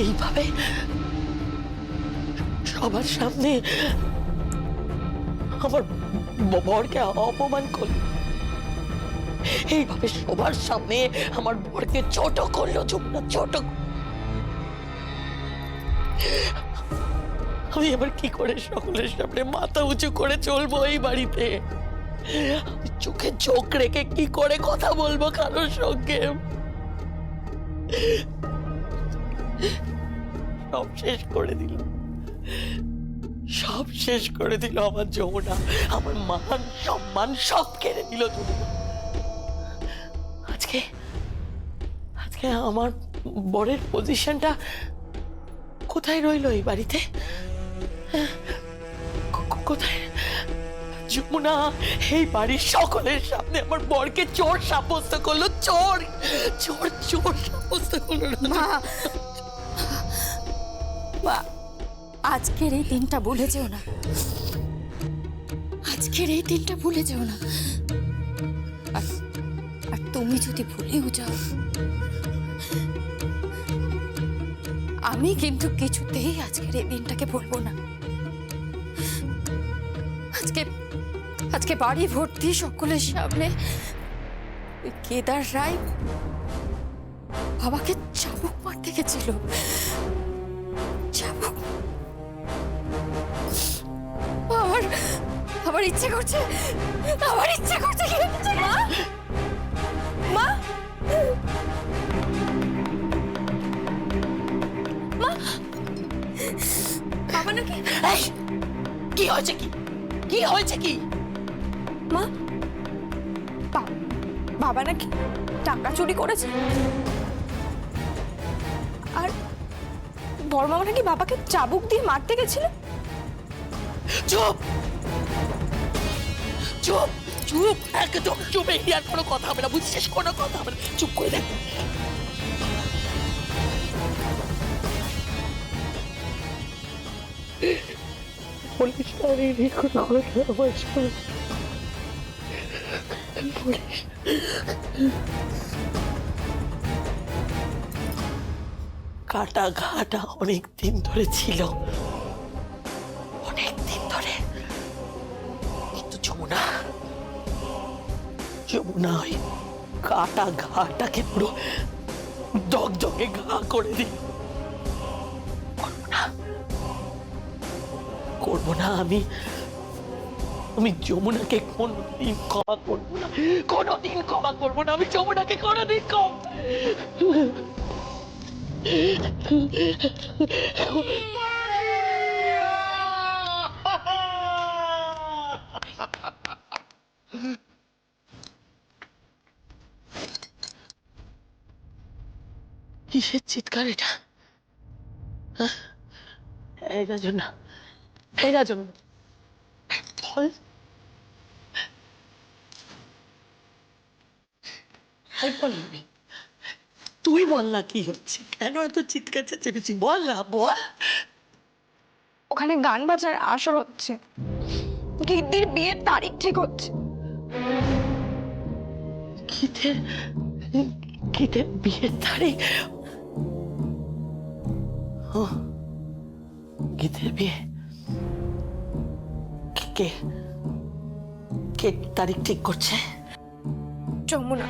এইভাবে সবার সামনে আমার বরকে অপমান করল, এইভাবে সবার সামনে আমার বরকে ছোট করলো যমুনা, ছোট। আমি এবার কি করে সকলের সামনে মাথা উঁচু করে চলবো এই বাড়িতে? আমি চোখে চোখ রেখে কি করে কথা বলবো কারোর সঙ্গে? সব শেষ করে দিল, সব শেষ করে দিল আমার যমুনা। আমার মান সম্মান সব কেড়ে দিল যমুনা। আজকে আজকে আমার বরের পজিশনটা কোথায় রইল এই বাড়িতে? কোথায়? যমুনা এই বাড়ির সকলের সামনে আমার বরকে চোর সাব্যস্ত করলো, চোর চোর চোর সাব্যস্ত করলো। মা, আজকের এই দিনটা ভুলে যেও না, আজকের এই দিনটা ভুলে যেও না। আর তুমি যদি ভুলেও যাও, আমি কিন্তু কিছুতেই আজকের এই দিনটাকে ভুলবো না। আজকে বাড়ি ভর্তি সকলের সামনে ওই কেদার রায় বাবাকে চাবুক মারতে গেছিল, চাবুক। আমার ইচ্ছে করছে, আমার ইচ্ছে করছে। মা, মা, মা, বাবা নাকি? কি হয়েছে? কি হয়েছে? কি মা, বাবা নাকি টাকা চুরি করেছে, আর বড়মামা নাকি বাবাকে চাবুক দিয়ে মারতে গেছিল। চুপ চুপ চুপ, একদম চুপ। এই আর কোনো কথা হবে না, বুঝছিস? কোনো কথা হবে না, চুপ করে দেখ। বলিস না রে কোনো কথা আমার সঙ্গে, বলিস। কাটা ঘাটা অনেক দিন ধরে ছিল, অনেক দিন ধরে, কিন্তু যমুনা ওই কাটা ঘাটাকে পুরো দগদগে ঘা করে দিল। করবো না আমি যমুনাকে কোনোদিন ক্ষমা করবো না, কোনোদিন ক্ষমা করবো না আমি যমুনাকে কোনোদিন কিসের চিৎকার এটা? এই রাজন, এই রাজন, বল। বলবি তুই, বল না কি হচ্ছে, কেন এত চিৎকার চেঁচেমেচি? বল না, বল। ওখানে গান বাজার আসর হচ্ছে, গিদ্দির বিয়ের তারিখ ঠিক হচ্ছে। গীতের বিয়ের তারিখ? ও, গীতের বিয়ে? কে কে তারিখ ঠিক করছে? যমুনা।